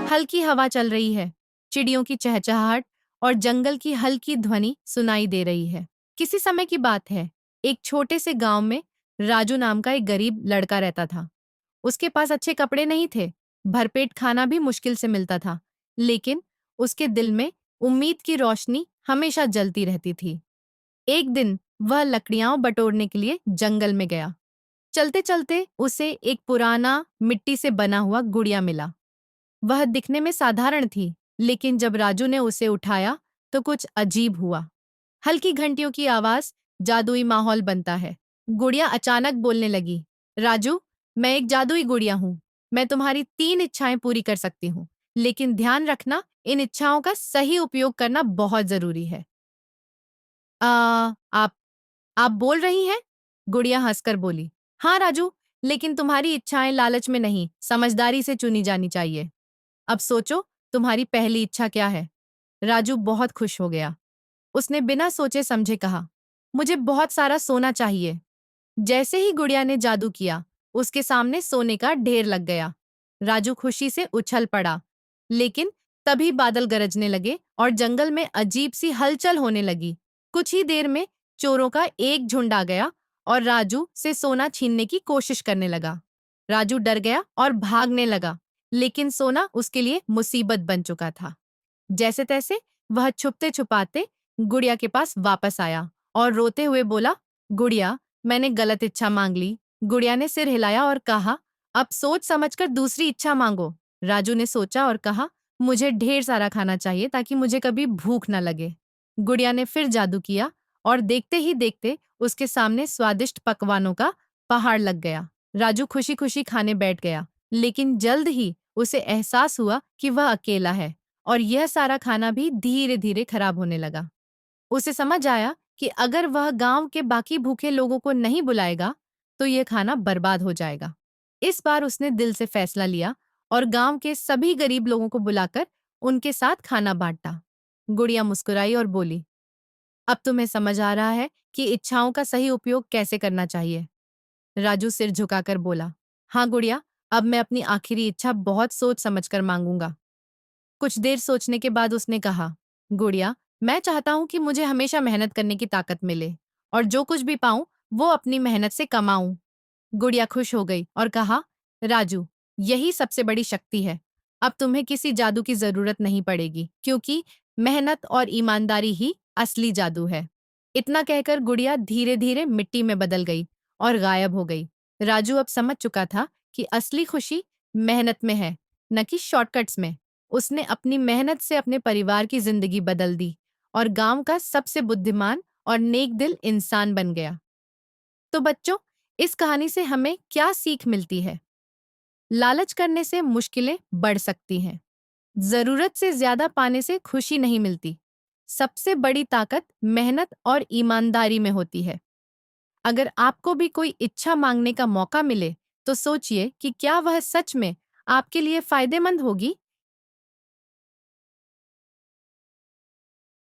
हल्की हवा चल रही है, चिड़ियों की चहचहाहट और जंगल की हल्की ध्वनि सुनाई दे रही है। किसी समय की बात है, एक छोटे से गांव में राजू नाम का एक गरीब लड़का रहता था। उसके पास अच्छे कपड़े नहीं थे, भरपेट खाना भी मुश्किल से मिलता था, लेकिन उसके दिल में उम्मीद की रोशनी हमेशा जलती रहती थी। एक दिन वह लकड़ियां बटोरने के लिए जंगल में गया। चलते चलते उसे एक पुराना मिट्टी से बना हुआ गुड़िया मिला। वह दिखने में साधारण थी, लेकिन जब राजू ने उसे उठाया तो कुछ अजीब हुआ। हल्की घंटियों की आवाज जादुई माहौल बनता है। गुड़िया अचानक बोलने लगी, राजू, मैं एक जादुई गुड़िया हूँ। मैं तुम्हारी 3 इच्छाएं पूरी कर सकती हूँ, लेकिन ध्यान रखना, इन इच्छाओं का सही उपयोग करना बहुत जरूरी है। आ, आप आप बोल रही हैं? गुड़िया हंसकर बोली, हाँ राजू, लेकिन तुम्हारी इच्छाएं लालच में नहीं, समझदारी से चुनी जानी चाहिए। अब सोचो, तुम्हारी पहली इच्छा क्या है? राजू बहुत खुश हो गया। उसने बिना सोचे समझे कहा, मुझे बहुत सारा सोना चाहिए। जैसे ही गुड़िया ने जादू किया, उसके सामने सोने का ढेर लग गया। राजू खुशी से उछल पड़ा, लेकिन तभी बादल गरजने लगे और जंगल में अजीब सी हलचल होने लगी। कुछ ही देर में चोरों का एक झुंड आ गया और राजू से सोना छीनने की कोशिश करने लगा। राजू डर गया और भागने लगा, लेकिन सोना उसके लिए मुसीबत बन चुका था। जैसे तैसे वह छुपते छुपाते गुड़िया के पास वापस आया और रोते हुए बोला, गुड़िया, मैंने गलत इच्छा मांग ली। गुड़िया ने सिर हिलाया और कहा, अब सोच समझकर दूसरी इच्छा मांगो। राजू ने सोचा और कहा, मुझे ढेर सारा खाना चाहिए ताकि मुझे कभी भूख न लगे। गुड़िया ने फिर जादू किया और देखते ही देखते उसके सामने स्वादिष्ट पकवानों का पहाड़ लग गया। राजू खुशी खुशी खाने बैठ गया, लेकिन जल्द ही उसे एहसास हुआ कि वह अकेला है और यह सारा खाना भी धीरे धीरे खराब होने लगा। उसे समझ आया कि अगर वह गांव के बाकी भूखे लोगों को नहीं बुलाएगा, तो यह खाना बर्बाद हो जाएगा। इस बार उसने दिल से फैसला लिया और गांव के सभी गरीब लोगों को बुलाकर उनके साथ खाना बांटा। गुड़िया मुस्कुराई और बोली, अब तुम्हें समझ आ रहा है कि इच्छाओं का सही उपयोग कैसे करना चाहिए। राजू सिर झुकाकर बोला, हाँ गुड़िया, अब मैं अपनी आखिरी इच्छा बहुत सोच समझकर मांगूंगा। कुछ देर सोचने के बाद उसने कहा, गुड़िया, मैं चाहता हूं कि मुझे हमेशा मेहनत करने की ताकत मिले और जो कुछ भी पाऊं वो अपनी मेहनत से कमाऊं। गुड़िया खुश हो गई और कहा, राजू, यही सबसे बड़ी शक्ति है। अब तुम्हें किसी जादू की जरूरत नहीं पड़ेगी, क्योंकि मेहनत और ईमानदारी ही असली जादू है। इतना कहकर गुड़िया धीरे धीरे मिट्टी में बदल गई और गायब हो गई। राजू अब समझ चुका था कि असली खुशी मेहनत में है, न कि शॉर्टकट्स में। उसने अपनी मेहनत से अपने परिवार की जिंदगी बदल दी और गांव का सबसे बुद्धिमान और नेक दिल इंसान बन गया। तो बच्चों, इस कहानी से हमें क्या सीख मिलती है? लालच करने से मुश्किलें बढ़ सकती हैं। जरूरत से ज्यादा पाने से खुशी नहीं मिलती। सबसे बड़ी ताकत मेहनत और ईमानदारी में होती है। अगर आपको भी कोई इच्छा मांगने का मौका मिले, तो सोचिए कि क्या वह सच में आपके लिए फायदेमंद होगी